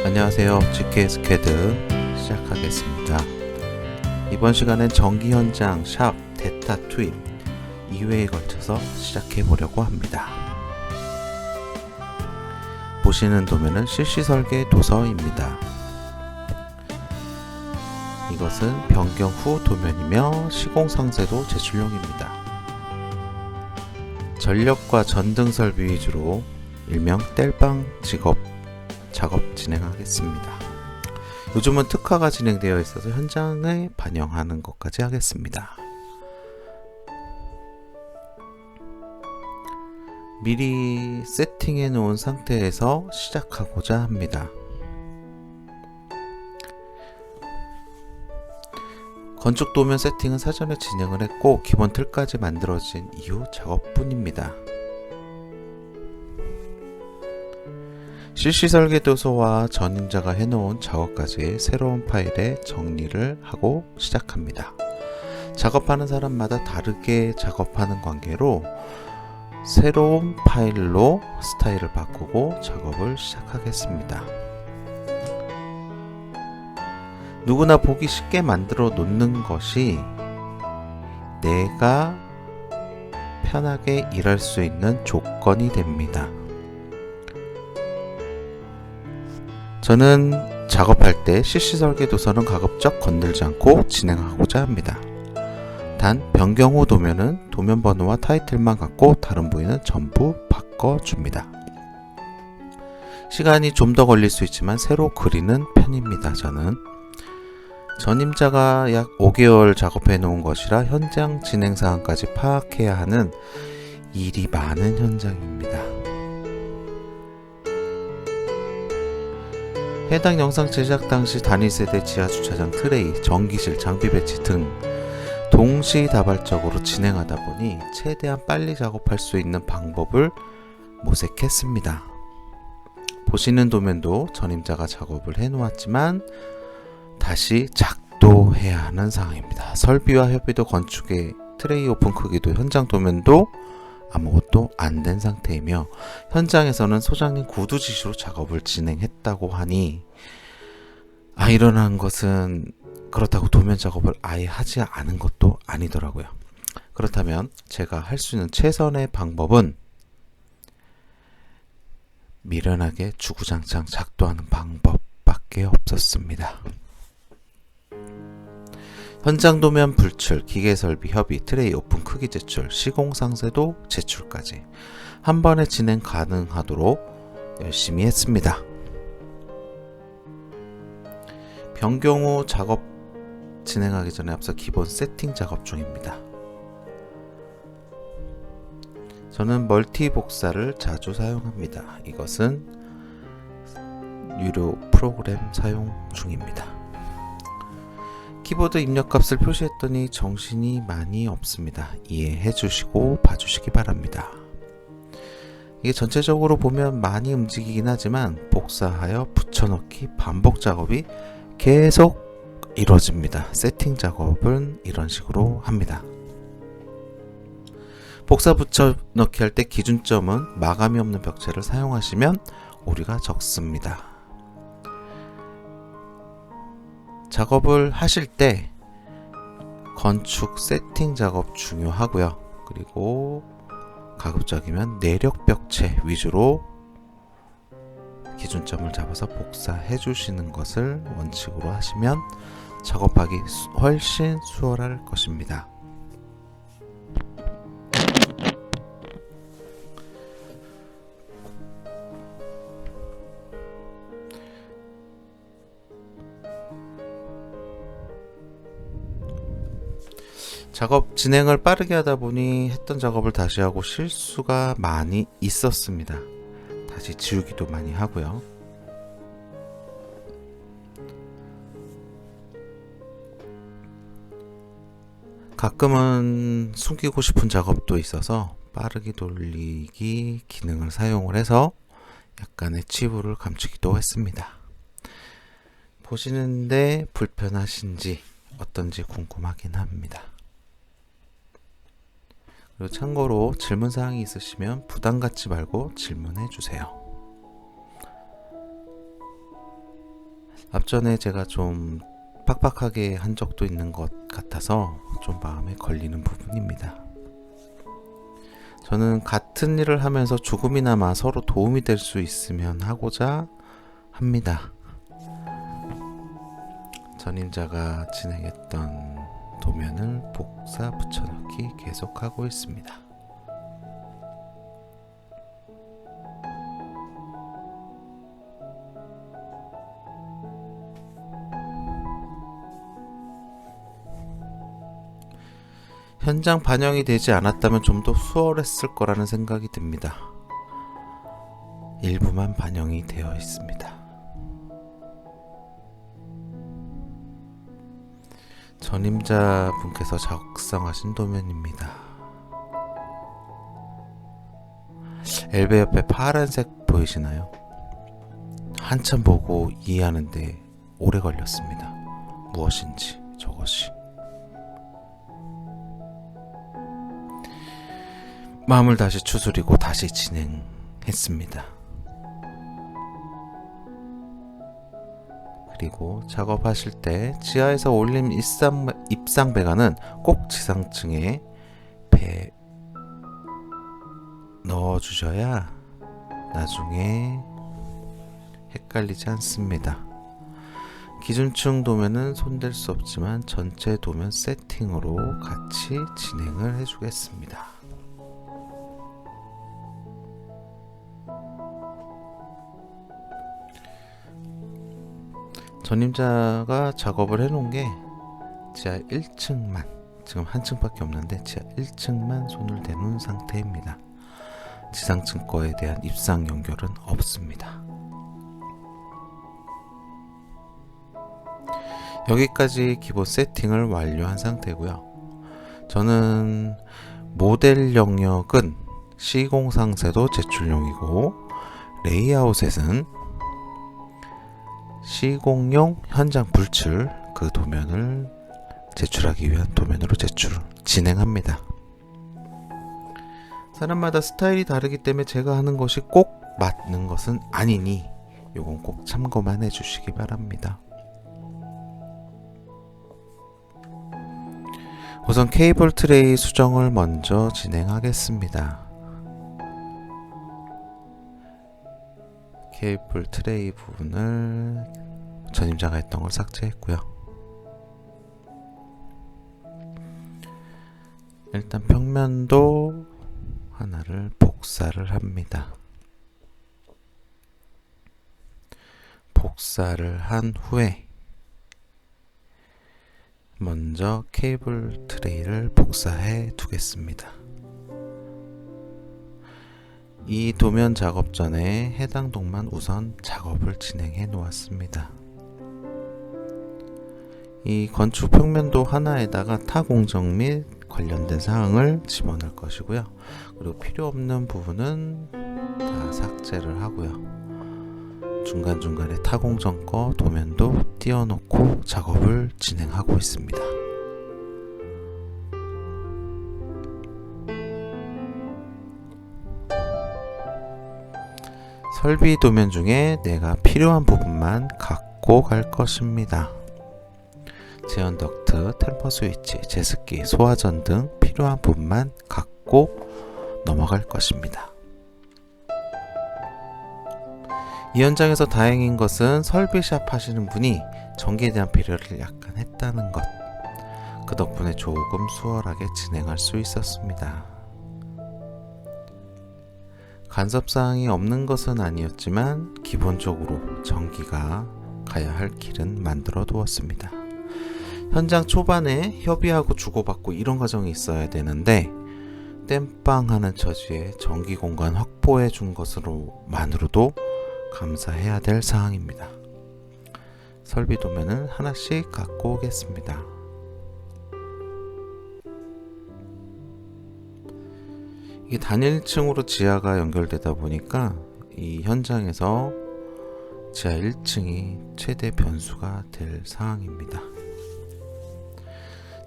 안녕하세요. GK 스퀘드 시작하겠습니다. 이번 시간엔 전기 현장 샵 데이터 투입 2회에 걸쳐서 시작해 보려고 합니다. 보시는 도면은 실시 설계 도서입니다. 이것은 변경 후 도면이며 시공상세도 제출용입니다. 전력과 전등 설비 위주로 일명 뗄방 작업 진행하겠습니다. 요즘은 특화가 진행되어 있어서 현장에 반영하는 것까지 하겠습니다. 미리 세팅해 놓은 상태에서 시작하고자 합니다. 건축 도면 세팅은 사전에 진행을 했고 기본 틀까지 만들어진 이후 작업뿐입니다. 실시 설계 도서와 전임자가 해놓은 작업까지 새로운 파일에 정리를 하고 시작합니다. 작업하는 사람마다 다르게 작업하는 관계로 새로운 파일로 스타일을 바꾸고 작업을 시작하겠습니다. 누구나 보기 쉽게 만들어 놓는 것이 내가 편하게 일할 수 있는 조건이 됩니다. 저는 작업할 때 실시 설계 도서는 가급적 건들지 않고 진행하고자 합니다. 단 변경 후 도면은 도면 번호와 타이틀만 갖고 다른 부위는 전부 바꿔줍니다. 시간이 좀 더 걸릴 수 있지만 새로 그리는 편입니다. 저는 전임자가 약 5개월 작업해 놓은 것이라 현장 진행 사항까지 파악해야 하는 일이 많은 현장입니다. 해당 영상 제작 당시 단위 세대 지하 주차장 트레이, 전기실, 장비 배치 등 동시다발적으로 진행하다 보니 최대한 빨리 작업할 수 있는 방법을 모색했습니다. 보시는 도면도 전임자가 작업을 해놓았지만 다시 작도해야 하는 상황입니다. 설비와 협의도 건축의 트레이 오픈 크기도 현장 도면도 아무것도 안 된 상태이며 현장에서는 소장님 구두 지시로 작업을 진행했다고 하니 아이러니한 것은 그렇다고 도면 작업을 아예 하지 않은 것도 아니더라고요. 그렇다면 제가 할 수 있는 최선의 방법은 미련하게 주구장창 작도하는 방법밖에 없었습니다. 현장 도면 불출, 기계설비 협의, 트레이 오픈 크기 제출, 시공상세도 제출까지 한 번에 진행 가능하도록 열심히 했습니다. 변경 후 작업 진행하기 전에 앞서 기본 세팅 작업 중입니다. 저는 멀티 복사를 자주 사용합니다. 이것은 유료 프로그램 사용 중입니다. 키보드 입력값을 표시했더니 정신이 많이 없습니다. 이해해 주시고 봐주시기 바랍니다. 이게 전체적으로 보면 많이 움직이긴 하지만 복사하여 붙여넣기 반복 작업이 계속 이루어집니다. 세팅 작업은 이런 식으로 합니다. 복사 붙여넣기 할 때 기준점은 마감이 없는 벽체를 사용하시면 오류가 적습니다. 작업을 하실 때 건축 세팅 작업 중요하고요. 그리고 가급적이면 내력 벽체 위주로 기준점을 잡아서 복사해 주시는 것을 원칙으로 하시면 작업하기 훨씬 수월할 것입니다. 작업 진행을 빠르게 하다 보니 했던 작업을 다시 하고 실수가 많이 있었습니다. 다시 지우기도 많이 하고요. 가끔은 숨기고 싶은 작업도 있어서 빠르게 돌리기 기능을 사용을 해서 약간의 치부를 감추기도 했습니다. 보시는데 불편하신지 어떤지 궁금하긴 합니다. 그리고 참고로 질문사항이 있으시면 부담 갖지 말고 질문해 주세요. 앞전에 제가 좀 빡빡하게 한 적도 있는 것 같아서 좀 마음에 걸리는 부분입니다. 저는 같은 일을 하면서 조금이나마 서로 도움이 될 수 있으면 하고자 합니다. 전임자가 진행했던 도면을 복사 붙여넣기 계속하고 있습니다. 현장 반영이 되지 않았다면 좀 더 수월했을 거라는 생각이 듭니다. 일부만 반영이 되어 있습니다. 전임자 분께서 작성하신 도면입니다. 엘베 옆에 파란색 보이시나요? 한참 보고 이해하는데 오래 걸렸습니다. 무엇인지 저것이. 마음을 다시 추스리고 다시 진행했습니다. 그리고 작업하실 때 지하에서 올린 입상 배관은 꼭 지상층에 넣어주셔야 나중에 헷갈리지 않습니다. 기준층 도면은 손댈 수 없지만 전체 도면 세팅으로 같이 진행을 해주겠습니다. 전임자가 작업을 해놓은 게 지하 1층만, 지금 한 층밖에 없는데 지하 1층만 손을 대놓은 상태입니다. 지상층 거에 대한 입상 연결은 없습니다. 여기까지 기본 세팅을 완료한 상태고요. 저는 모델 영역은 시공상세도 제출용이고 레이아웃에는 시공용 현장 불출 그 도면을 제출하기 위한 도면으로 진행합니다. 사람마다 스타일이 다르기 때문에 제가 하는 것이 꼭 맞는 것은 아니니 요건 꼭 참고만 해주시기 바랍니다. 우선 케이블 트레이 수정을 먼저 진행하겠습니다. 케이블 트레이 부분을 전임자가 했던 걸 삭제했고요. 일단 평면도 하나를 복사를 합니다. 복사를 한 후에 먼저 케이블 트레이를 복사해 두겠습니다. 이 도면 작업 전에 해당 동만 우선 작업을 진행해 놓았습니다. 이 건축 평면도 하나에다가 타 공정 및 관련된 사항을 집어넣을 것이고요. 그리고 필요 없는 부분은 다 삭제를 하고요. 중간중간에 타 공정 거 도면도 띄워놓고 작업을 진행하고 있습니다. 설비 도면 중에 내가 필요한 부분만 갖고 갈 것입니다. 제원 덕트, 템퍼 스위치, 제습기, 소화전 등 필요한 부분만 갖고 넘어갈 것입니다. 이 현장에서 다행인 것은 설비샵 하시는 분이 전기에 대한 배려를 약간 했다는 것. 그 덕분에 조금 수월하게 진행할 수 있었습니다. 간섭사항이 없는 것은 아니었지만 기본적으로 전기가 가야 할 길은 만들어 두었습니다. 현장 초반에 협의하고 주고받고 이런 과정이 있어야 되는데 땜빵하는 처지에 전기 공간 확보해 준 것으로만으로도 감사해야 될 사항입니다. 설비 도면은 하나씩 갖고 오겠습니다. 이게 단일층으로 지하가 연결되다 보니까 이 현장에서 지하 1층이 최대 변수가 될 상황입니다.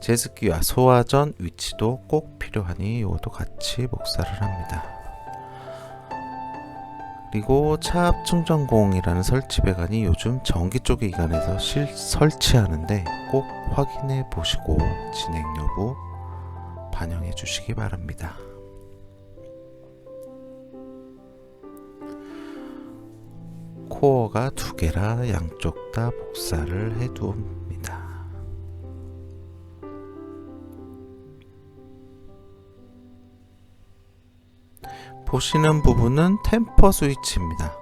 제습기와 소화전 위치도 꼭 필요하니 이것도 같이 복사를 합니다. 그리고 차압 충전공이라는 설치 배관이 요즘 전기 쪽에 이관해서 설치하는데 꼭 확인해 보시고 진행 여부 반영해 주시기 바랍니다. 코어가 2개라 양쪽 다 복사를 해 두옵니다. 보시는 부분은 템퍼 스위치입니다.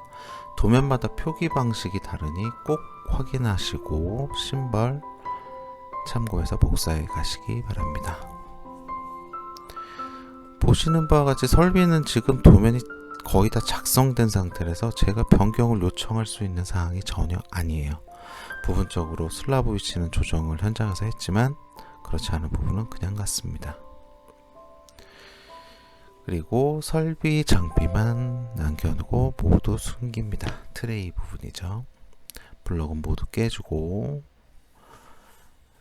도면마다 표기 방식이 다르니 꼭 확인하시고 심벌 참고해서 복사해 가시기 바랍니다. 보시는 바와 같이 설비는 지금 도면이 거의 다 작성된 상태라서 제가 변경을 요청할 수 있는 사항이 전혀 아니에요. 부분적으로 슬라브 위치는 조정을 현장에서 했지만 그렇지 않은 부분은 그냥 같습니다. 그리고 설비 장비만 남겨두고 모두 숨깁니다. 트레이 부분이죠. 블럭은 모두 깨주고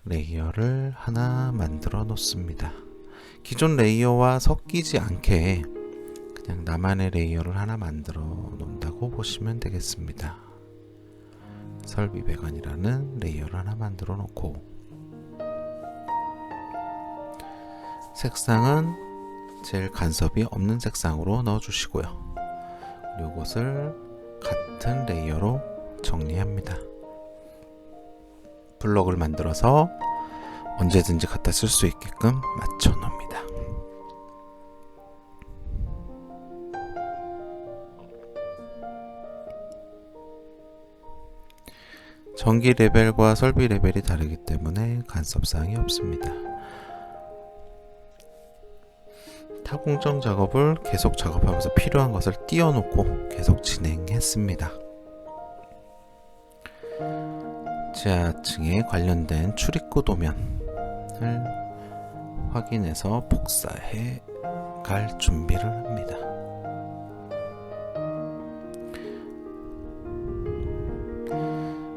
레이어를 하나 만들어 놓습니다. 기존 레이어와 섞이지 않게 그냥 나만의 레이어를 하나 만들어 놓는다고 보시면 되겠습니다. 설비 배관이라는 레이어를 하나 만들어 놓고 색상은 제일 간섭이 없는 색상으로 넣어 주시고요. 이것을 같은 레이어로 정리합니다. 블럭을 만들어서 언제든지 갖다 쓸 수 있게끔 맞춰 놓습니다. 전기 레벨과 설비 레벨이 다르기 때문에 간섭사항이 없습니다. 타공정 작업을 계속 작업하면서 필요한 것을 띄워놓고 계속 진행했습니다. 지하층에 관련된 출입구 도면을 확인해서 복사해 갈 준비를 합니다.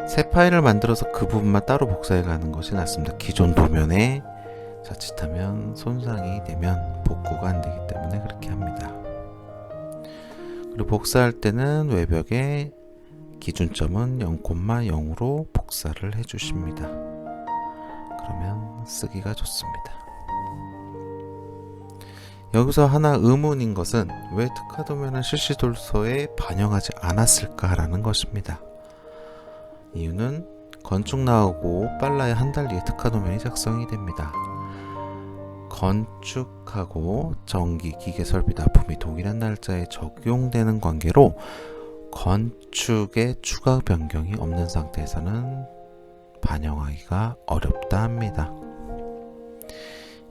새 파일을 만들어서 그 부분만 따로 복사해 가는 것이 낫습니다. 기존 도면에 자칫하면 손상이 되면 복구가 안 되기 때문에 그렇게 합니다. 그리고 복사할 때는 외벽에 기준점은 0,0으로 복사를 해 주십니다. 그러면 쓰기가 좋습니다. 여기서 하나 의문인 것은 왜 특화 도면을 실시 돌서에 반영하지 않았을까라는 것입니다. 이유는 건축 나오고 빨라야 한 달 뒤에 특화 도면이 작성이 됩니다. 건축하고 전기, 기계 설비 납품이 동일한 날짜에 적용되는 관계로 건축에 추가 변경이 없는 상태에서는 반영하기가 어렵다 합니다.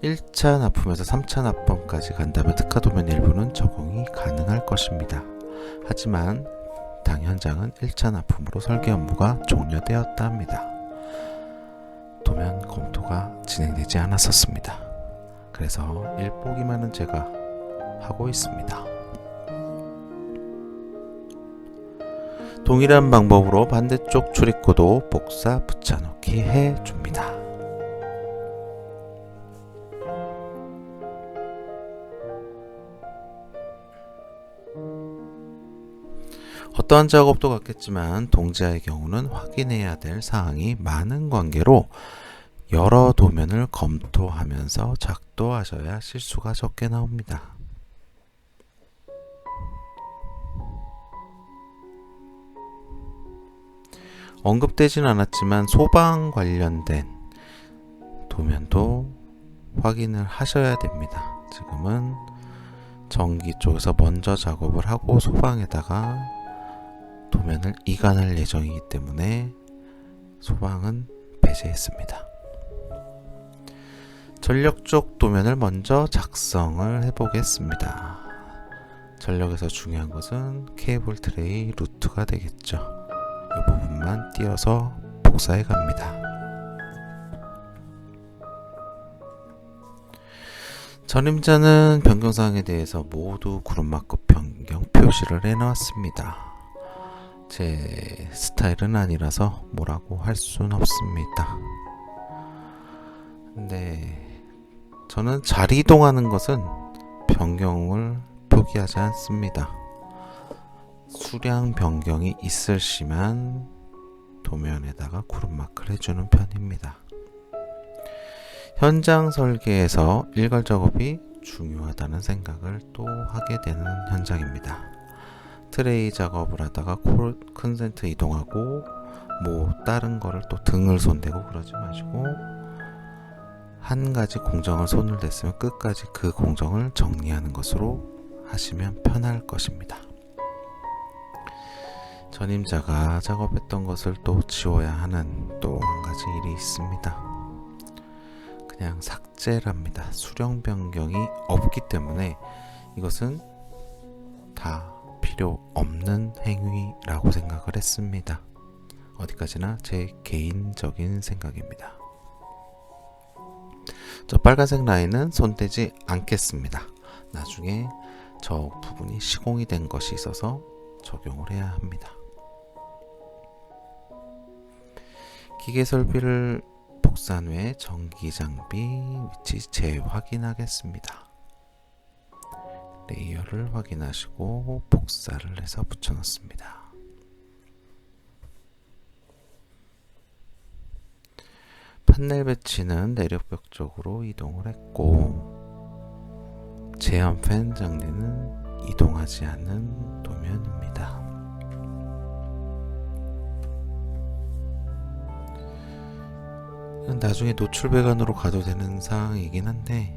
1차 납품에서 3차 납품까지 간다면 특화 도면 일부는 적용이 가능할 것입니다. 하지만 당 현장은 1차 납품으로 설계 업무가 종료되었다 합니다. 도면 검토가 진행되지 않았었습니다. 그래서 일보기만은 제가 하고 있습니다. 동일한 방법으로 반대쪽 출입구도 복사 붙여넣기 해줍니다. 어떠한 작업도 같겠지만 동지화의 경우는 확인해야 될 사항이 많은 관계로 여러 도면을 검토하면서 작도하셔야 실수가 적게 나옵니다. 언급되진 않았지만 소방 관련된 도면도 확인을 하셔야 됩니다. 지금은 전기 쪽에서 먼저 작업을 하고 소방에다가 도면을 이관할 예정이기 때문에 소방은 배제했습니다. 전력 쪽 도면을 먼저 작성을 해보겠습니다. 전력에서 중요한 것은 케이블 트레이 루트가 되겠죠. 이 부분만 띄어서 복사해 갑니다. 전임자는 변경사항에 대해서 모두 그룹마크 변경 표시를 해놨습니다. 제 스타일은 아니라서 뭐라고 할 수는 없습니다. 근데 저는 자리 이동하는 것은 변경을 표기하지 않습니다. 수량 변경이 있을 시만 도면에다가 구름 마크를 해주는 편입니다. 현장 설계에서 일괄 작업이 중요하다는 생각을 또 하게 되는 현장입니다. 트레이 작업을 하다가 콘센트 이동하고 뭐 다른 거를 또 등을 손대고 그러지 마시고 한 가지 공정을 손을 댔으면 끝까지 그 공정을 정리하는 것으로 하시면 편할 것입니다. 전임자가 작업했던 것을 또 지워야 하는 또 한 가지 일이 있습니다. 그냥 삭제랍니다. 수령 변경이 없기 때문에 이것은 다 필요 없는 행위라고 생각을 했습니다. 어디까지나 제 개인적인 생각입니다. 저 빨간색 라인은 손대지 않겠습니다. 나중에 저 부분이 시공이 된 것이 있어서 적용을 해야 합니다. 기계 설비를 복사한 후에 전기 장비 위치 재확인하겠습니다. 레이어를 확인하시고 복사를 해서 붙여넣습니다. 판넬 배치는 내력벽 쪽으로 이동을 했고 제한 팬 장비는 이동하지 않는 도면입니다. 나중에 노출 배관으로 가도 되는 사항이긴 한데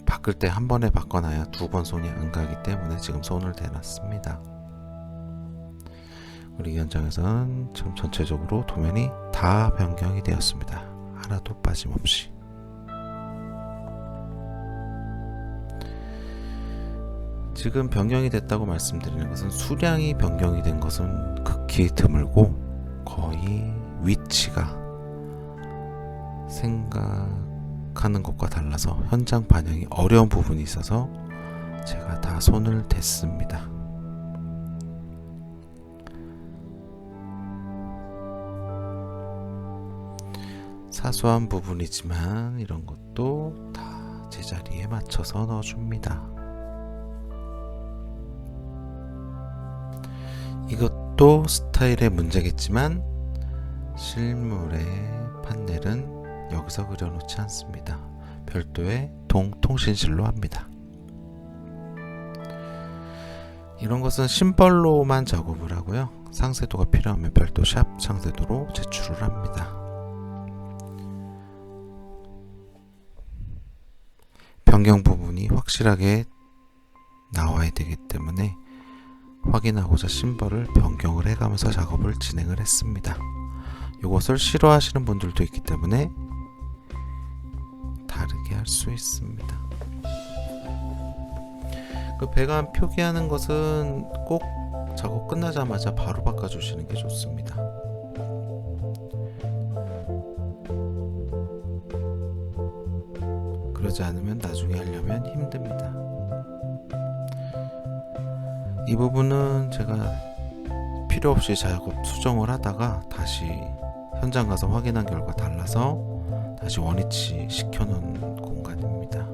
바꿀 때 한 번에 바꿔놔야 두 번 손이 안 가기 때문에 지금 손을 대놨습니다. 우리 현장에서는 지금 전체적으로 도면이 다 변경이 되었습니다. 하나도 빠짐없이. 지금 변경이 됐다고 말씀드리는 것은 수량이 변경이 된 것은 극히 드물고 거의 위치가 생각하는 것과 달라서 현장 반영이 어려운 부분이 있어서 제가 다 손을 댔습니다. 사소한 부분이지만 이런 것도 다 제자리에 맞춰서 넣어줍니다. 이것도 스타일의 문제겠지만 실물의 판넬은 여기서 그려놓지 않습니다. 별도의 통신실로 합니다. 이런 것은 심벌로만 작업을 하고요. 상세도가 필요하면 별도 샵 상세도로 제출을 합니다. 변경 부분이 확실하게 나와야 되기 때문에 확인하고자 심벌을 변경을 해가면서 작업을 진행을 했습니다. 이것을 싫어하시는 분들도 있기 때문에 다르게 할 수 있습니다. 그 배관 표기하는 것은 꼭 작업 끝나자마자 바로 바꿔주시는 게 좋습니다. 그러지 않으면 나중에 하려면 힘듭니다. 이 부분은 제가 필요 없이 작업 수정을 하다가 다시 현장 가서 확인한 결과 달라서 다시 원위치 시켜놓은 공간입니다.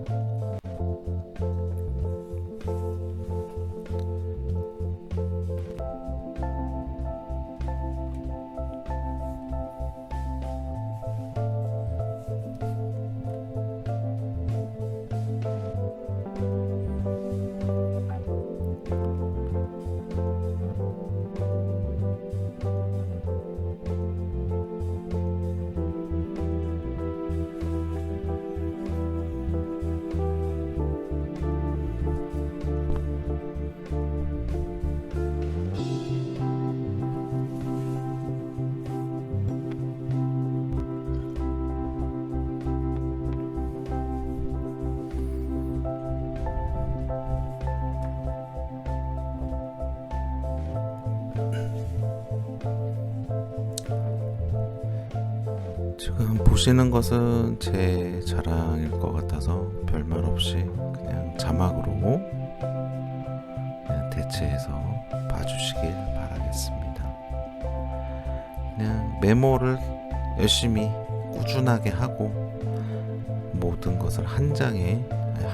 지금 보시는 것은 제 자랑일 것 같아서 별말 없이 그냥 자막으로 그냥 대체해서 봐주시길 바라겠습니다. 그냥 메모를 열심히 꾸준하게 하고 모든 것을 한 장에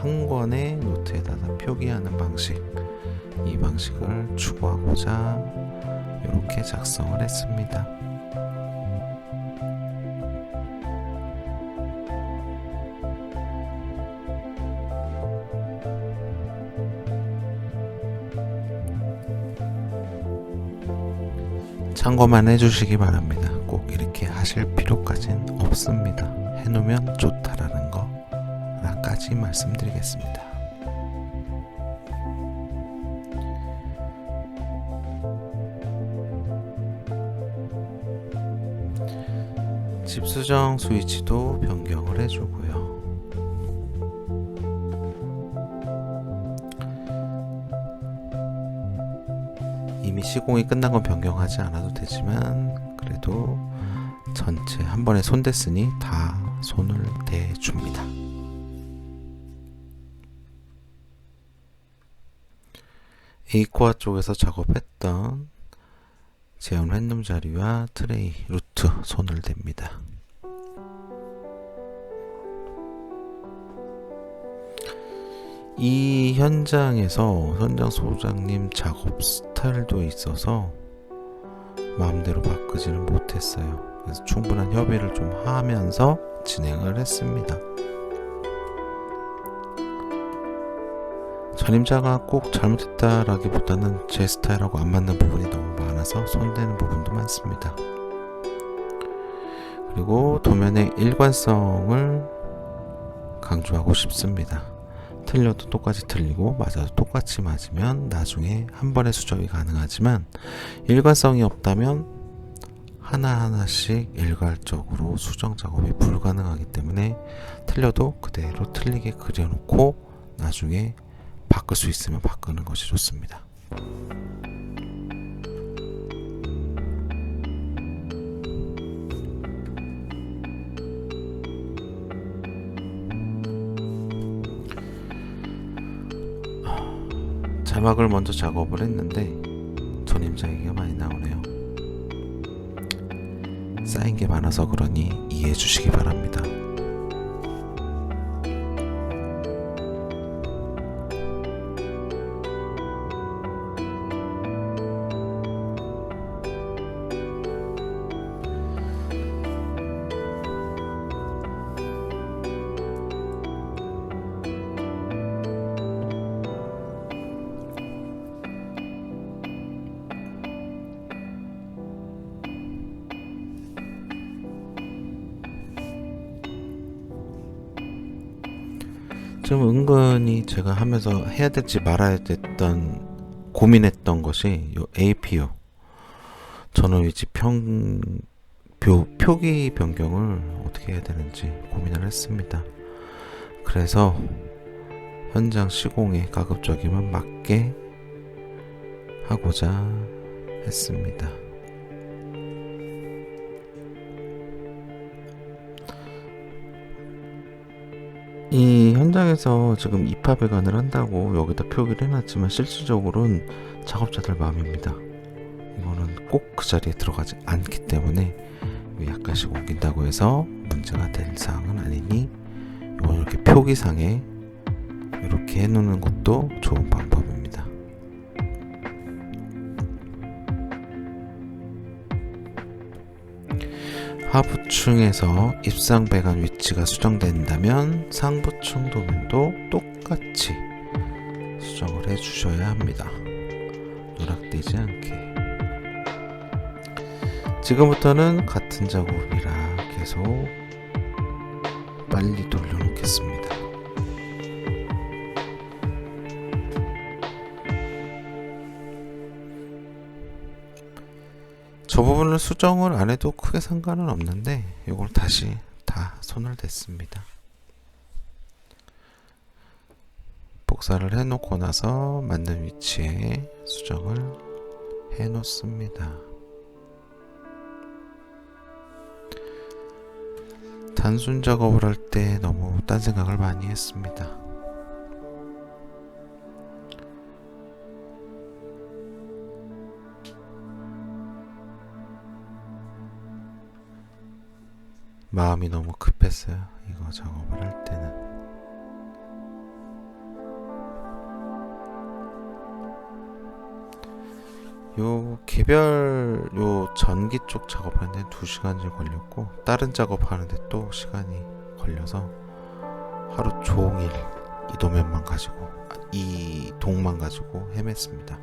한 권의 노트에다가 표기하는 방식, 이 방식을 추구하고자 이렇게 작성을 했습니다. 참고만 해주시기 바랍니다. 꼭 이렇게 하실 필요까지는 없습니다. 해놓으면 좋다라는 거라까지 말씀드리겠습니다. 집 수정 스위치도 변경을 해주고요. 이미 시공이 끝난 건 변경하지 않아도 되지만 그래도 전체 한 번에 손댔으니 다 손을 대줍니다. A코어 쪽에서 작업했던 제온 랜덤 자리와 트레이 루트 손을 댑니다. 이 현장에서 현장 소장님 작업 스타일도 있어서 마음대로 바꾸지는 못했어요. 그래서 충분한 협의를 좀 하면서 진행을 했습니다. 전임자가 꼭 잘못했다라기보다는 제 스타일하고 안 맞는 부분이 너무 많아서 손대는 부분도 많습니다. 그리고 도면의 일관성을 강조하고 싶습니다. 틀려도 똑같이 틀리고 맞아도 똑같이 맞으면 나중에 한 번에 수정이 가능하지만 일관성이 없다면 하나하나씩 일괄적으로 수정 작업이 불가능하기 때문에 틀려도 그대로 틀리게 그려놓고 나중에 바꿀 수 있으면 바꾸는 것이 좋습니다. 자막을 먼저 작업을 했는데 전임자 얘기가 많이 나오네요. 쌓인 게 많아서 그러니 이해해 주시기 바랍니다. 좀 은근히 제가 하면서 해야 될지 말아야 됐던 고민했던 것이 요 APU 전원위치 표기 변경을 어떻게 해야 되는지 고민을 했습니다. 그래서 현장 시공에 가급적이면 맞게 하고자 했습니다. 이 현장에서 지금 입하 배관을 한다고 여기다 표기를 해놨지만 실질적으로는 작업자들 마음입니다. 이거는 꼭 그 자리에 들어가지 않기 때문에 약간씩 옮긴다고 해서 문제가 될 사항은 아니니 이건 이렇게 표기상에 이렇게 해놓는 것도 좋은 방법입니다. 하부층에서 입상 배관 위치가 수정된다면 상부층 도면도 똑같이 수정을 해 주셔야 합니다. 누락되지 않게. 지금부터는 같은 작업이라 계속 빨리 돌려놓겠습니다. 저 부분을 수정을 안 해도 크게 상관은 없는데 이걸 다시 다 손을 댔습니다. 복사를 해놓고 나서 맞는 위치에 수정을 해놓습니다. 단순 작업을 할 때 너무 딴 생각을 많이 했습니다. 마음이 너무 급했어요. 이거 작업을 할 때는. 요 개별 요 전기 쪽 작업하는데 2시간이 걸렸고, 다른 작업하는데 또 시간이 걸려서 하루 종일 이 도면만 가지고, 이 동만 가지고 헤맸습니다.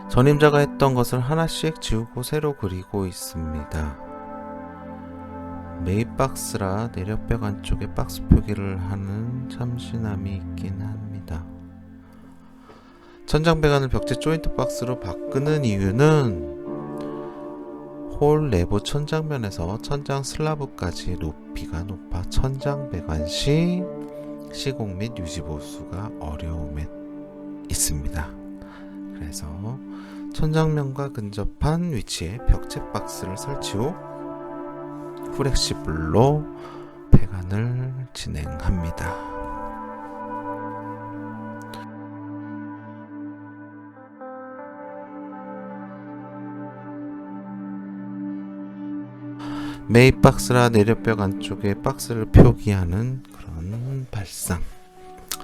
전임자가 했던 것을 하나씩 지우고 새로 그리고 있습니다. 메이박스라 내력벽 안쪽에 박스 표기를 하는 참신함이 있긴 합니다. 천장 배관을 벽지 조인트 박스로 바꾸는 이유는 홀 내부 천장면에서 천장 슬라브까지 높이가 높아 천장 배관 시 시공 및 유지 보수가 어려움에 있습니다. 그래서 천장면과 근접한 위치에 벽체 박스를 설치 후 플렉시블로 배관을 진행합니다. 메이박스라 내력벽 안쪽에 박스를 표기하는 그런 발상.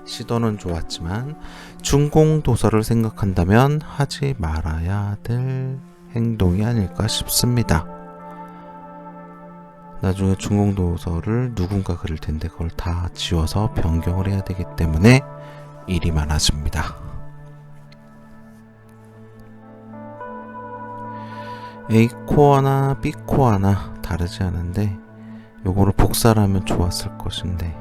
시도는 좋았지만 준공 도서를 생각한다면 하지 말아야 될 행동이 아닐까 싶습니다. 나중에 준공 도서를 누군가 그릴 텐데 그걸 다 지워서 변경을 해야 되기 때문에 일이 많아집니다. A코어나 B코어나 다르지 않은데 요거를 복사를 하면 좋았을 것인데,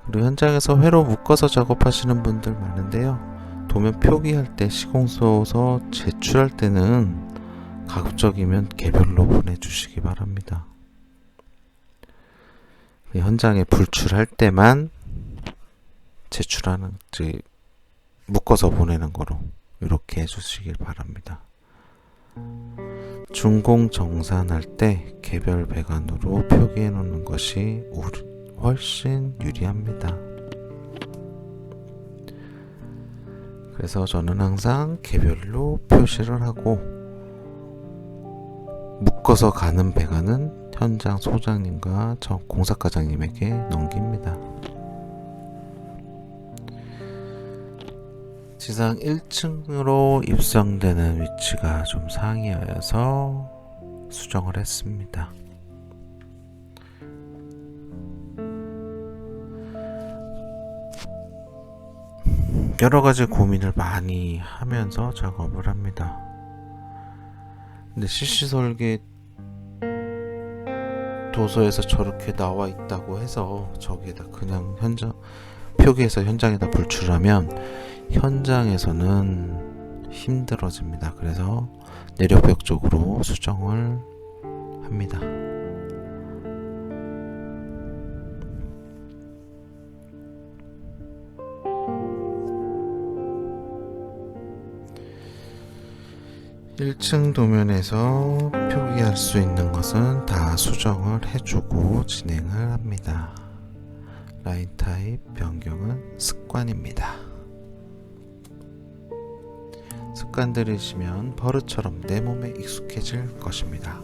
그리고 현장에서 회로 묶어서 작업하시는 분들 많은데요. 도면 표기할 때 시공소서 제출할 때는 가급적이면 개별로 보내주시기 바랍니다. 현장에 불출할 때만 제출하는, 묶어서 보내는 거로 이렇게 해주시길 바랍니다. 준공 정산할 때 개별 배관으로 표기해 놓는 것이 훨씬 유리합니다. 그래서 저는 항상 개별로 표시를 하고, 묶어서 가는 배관은 현장 소장님과 저 공사과장님에게 넘깁니다. 지상 1층으로 입성되는 위치가 좀 상이하여서 수정을 했습니다. 여러가지 고민을 많이 하면서 작업을 합니다. 근데 CC설계 도서에서 저렇게 나와 있다고 해서 저기에다 그냥 현장 표기해서 현장에다 불출하면 현장에서는 힘들어집니다. 그래서 내력벽 쪽으로 수정을 합니다. (1층) 도면에서 표기할 수 있는 것은 다 수정을 해주고 진행을 합니다. 라인 타입 변경은 습관입니다. 습관 들이시면 버릇처럼 내 몸에 익숙해질 것입니다.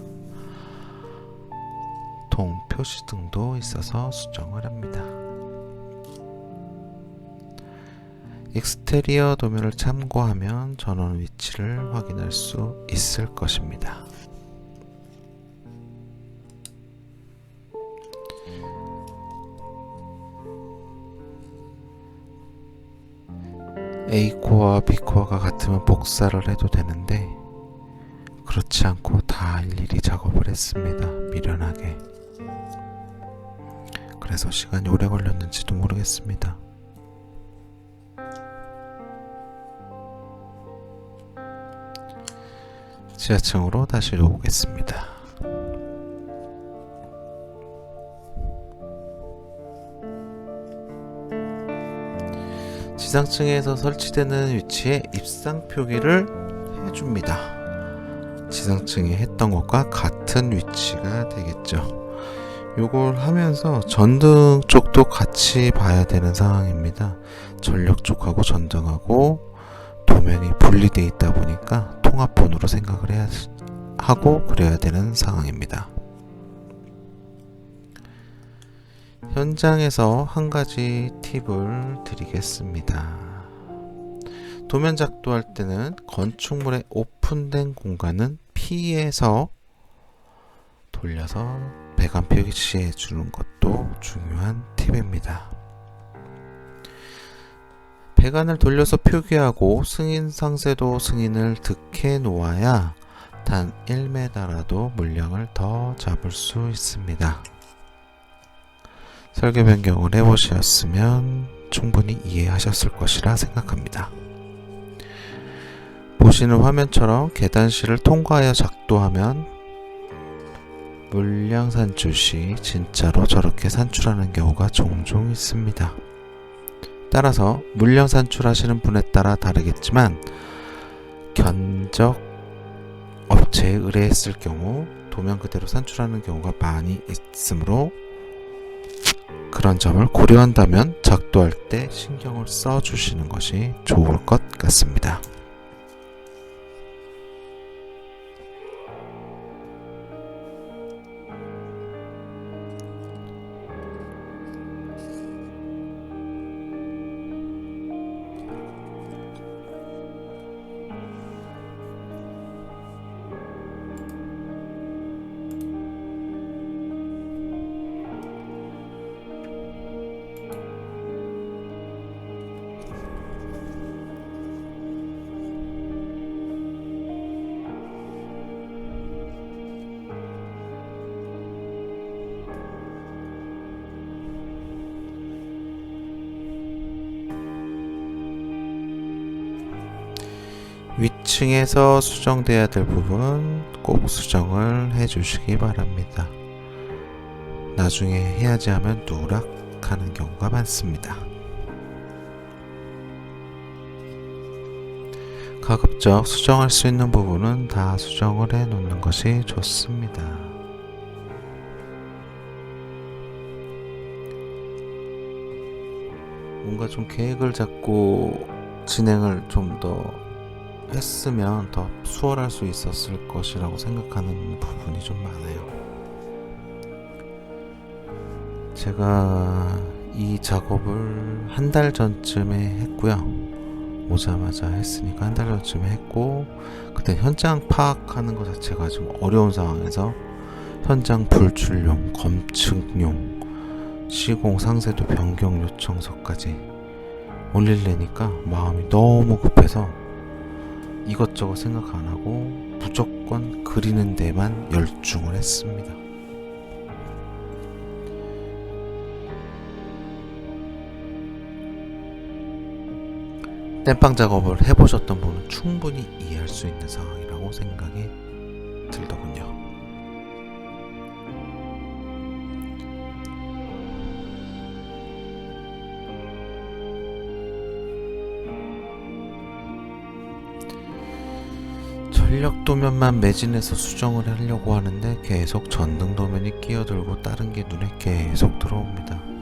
동 표시 등도 있어서 수정을 합니다. 익스테리어 도면을 참고하면 전원 위치를 확인할 수 있을 것입니다. A코어와 B코어가 같으면 복사를 해도 되는데 그렇지 않고 다 일일이 작업을 했습니다. 미련하게. 그래서 시간이 오래 걸렸는지도 모르겠습니다. 지하층으로 다시 오겠습니다. 지상층에서 설치되는 위치에 입상 표기를 해줍니다. 지상층에 했던 것과 같은 위치가 되겠죠. 요걸 하면서 전등 쪽도 같이 봐야 되는 상황입니다. 전력 쪽하고 전등하고 도면이 분리되어 있다 보니까 통합본으로 생각을 해야 하고 그래야 되는 상황입니다. 현장에서 한 가지 팁을 드리겠습니다. 도면 작도할 때는 건축물의 오픈된 공간은 피해서 돌려서 배관 표시해 주는 것도 중요한 팁입니다. 배관을 돌려서 표기하고 승인 상세도 승인을 득해 놓아야 단 1m라도 물량을 더 잡을 수 있습니다. 설계 변경을 해보셨으면 충분히 이해하셨을 것이라 생각합니다. 보시는 화면처럼 계단실을 통과하여 작도하면 물량 산출 시 진짜로 저렇게 산출하는 경우가 종종 있습니다. 따라서 물량 산출하시는 분에 따라 다르겠지만 견적 업체에 의뢰했을 경우 도면 그대로 산출하는 경우가 많이 있으므로 그런 점을 고려한다면 작도할 때 신경을 써주시는 것이 좋을 것 같습니다. 위층에서 수정돼야 될 부분 꼭 수정을 해주시기 바랍니다. 나중에 해야지 하면 누락하는 경우가 많습니다. 가급적 수정할 수 있는 부분은 다 수정을 해 놓는 것이 좋습니다. 뭔가 좀 계획을 잡고 진행을 좀 더 했으면 더 수월할 수 있었을 것이라고 생각하는 부분이 좀 많아요. 제가 이 작업을 한 달 전쯤에 했고요. 오자마자 했으니까 한 달 전쯤에 했고, 그때 현장 파악하는 것 자체가 좀 어려운 상황에서 현장 불출용, 검측용, 시공 상세도 변경 요청서까지 올리려니까 마음이 너무 급해서 이것저것 생각 안 하고 무조건 그리는 데만 열중을 했습니다. 땜빵 작업을 해보셨던 분은 충분히 이해할 수 있는 상황이라고 생각이 들더군요. 전력 도면만 매진해서 수정을 하려고 하는데 계속 전등 도면이 끼어들고 다른 게 눈에 계속 들어옵니다.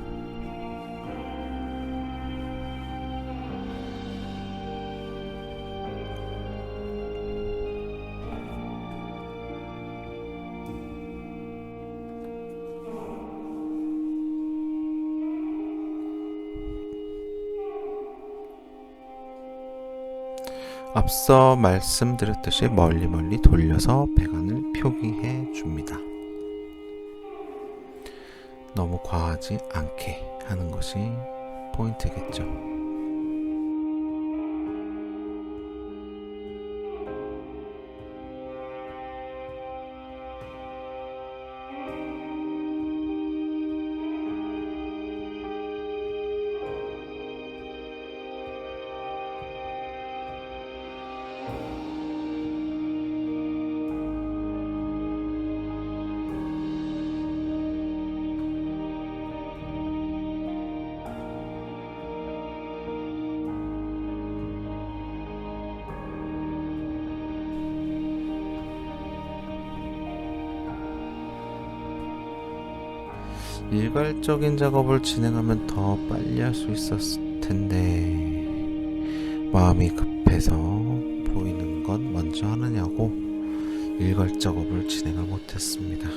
앞서 말씀드렸듯이 멀리 돌려서 배관을 표기해 줍니다. 너무 과하지 않게 하는 것이 포인트겠죠. 일괄적인 작업을 진행하면 더 빨리 할 수 있었을 텐데 마음이 급해서 보이는 건 먼저 하느냐고 일괄 작업을 진행을 못했습니다.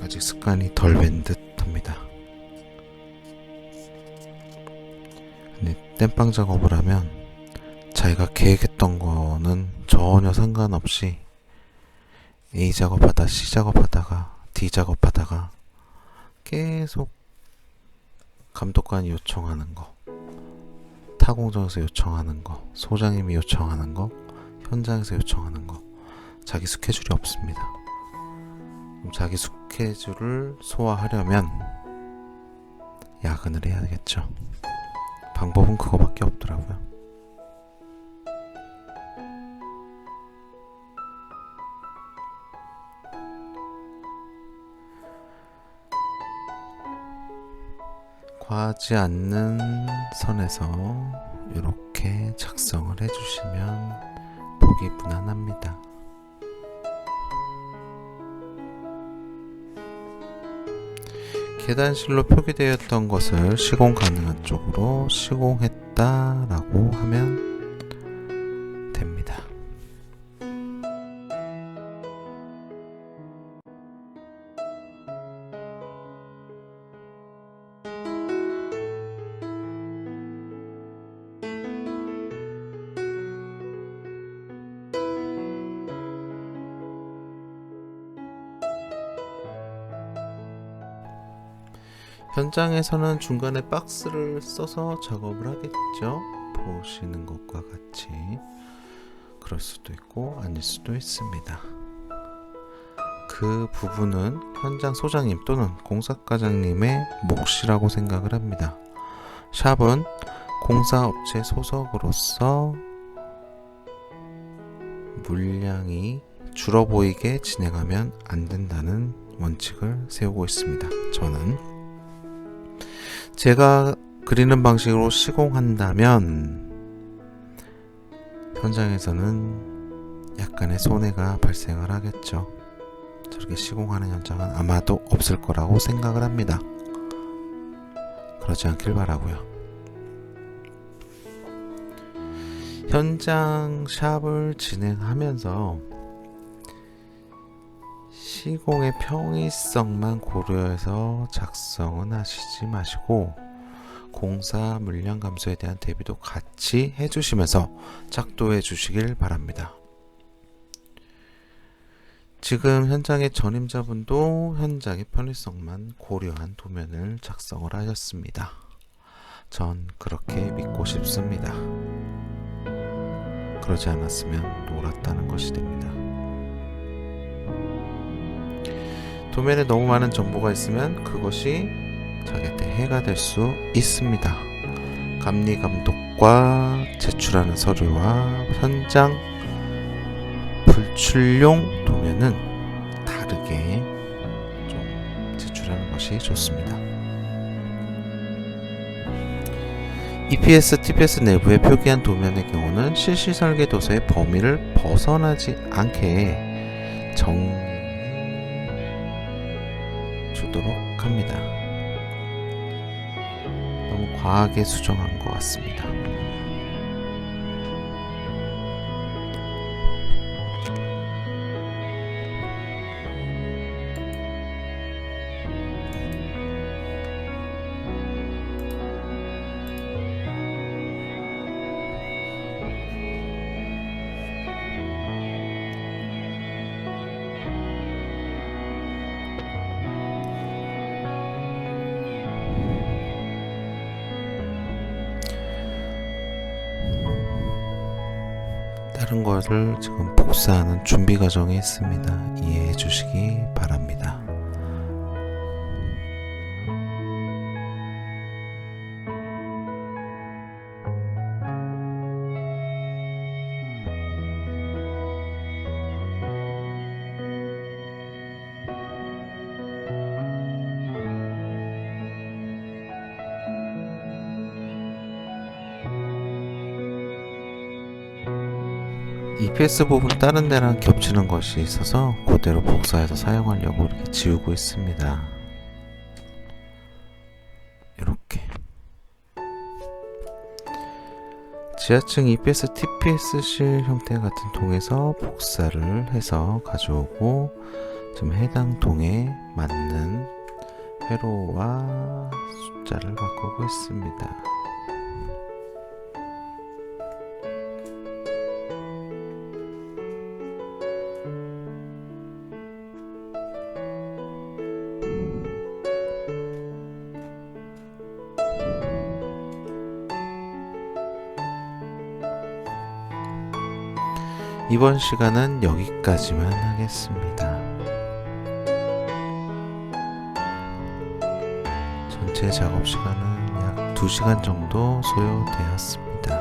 아직 습관이 덜 밴 듯합니다. 근데 땜빵 작업을 하면 자기가 계획했던 거는 전혀 상관없이 A 작업하다 C 작업하다가 D 작업하다가 계속 감독관이 요청하는 거, 타공정에서 요청하는 거, 소장님이 요청하는 거, 현장에서 요청하는 거, 자기 스케줄이 없습니다. 그럼 자기 스케줄을 소화하려면 야근을 해야 되겠죠. 방법은 그거밖에 없더라고요. 과하지 않는 선에서 이렇게 작성을 해주시면 보기 무난합니다. 계단실로 표기되었던 것을 시공 가능한 쪽으로 시공했다라고 하면 됩니다. 현장에서는 중간에 박스를 써서 작업을 하겠죠. 보시는 것과 같이. 그럴 수도 있고 아닐 수도 있습니다. 그 부분은 현장 소장님 또는 공사과장님의 몫이라고 생각을 합니다. 샵은 공사업체 소속으로서 물량이 줄어 보이게 진행하면 안 된다는 원칙을 세우고 있습니다. 저는 제가 그리는 방식으로 시공한다면 현장에서는 약간의 손해가 발생을 하겠죠. 저렇게 시공하는 현장은 아마도 없을 거라고 생각을 합니다. 그러지 않길 바라고요. 현장 샵을 진행하면서 시공의 평이성만 고려해서 작성은 하시지 마시고 공사 물량 감소에 대한 대비도 같이 해주시면서 작도해 주시길 바랍니다. 지금 현장의 전임자분도 현장의 편의성만 고려한 도면을 작성을 하셨습니다. 전 그렇게 믿고 싶습니다. 그러지 않았으면 놀았다는 것이 됩니다. 도면에 너무 많은 정보가 있으면 그것이 자기한테 해가 될 수 있습니다. 감리 감독과 제출하는 서류와 현장 불출용 도면은 다르게 좀 제출하는 것이 좋습니다. EPS, TPS 내부에 표기한 도면의 경우는 실시 설계 도서의 범위를 벗어나지 않게 정리 주도록 합니다. 너무 과하게 수정한 것 같습니다. 다른 것을 지금 복사하는 준비 과정에 있습니다. 이해해 주시기 바랍니다. EPS 부분 다른 데랑 겹치는 것이 있어서 그대로 복사해서 사용하려고 이렇게 지우고 있습니다. 지하층 EPS, TPS실 형태 같은 통에서 복사를 해서 가져오고 지금 해당 통에 맞는 회로와 숫자를 바꾸고 있습니다. 이번 시간은 여기까지만 하겠습니다. 전체 작업 시간은 약 2시간 정도 소요되었습니다.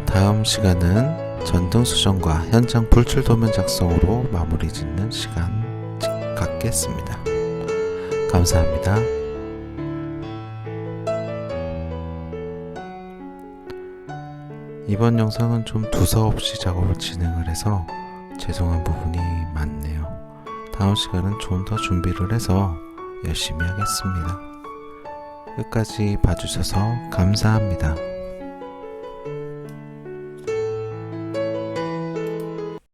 다음 시간은 전등 수정과 현장 불출 도면 작성으로 마무리 짓는 시간 갖겠습니다. 감사합니다. 이번 영상은 좀 두서없이 작업을 진행을 해서 죄송한 부분이 많네요. 다음 시간은 좀 더 준비를 해서 열심히 하겠습니다. 끝까지 봐주셔서 감사합니다.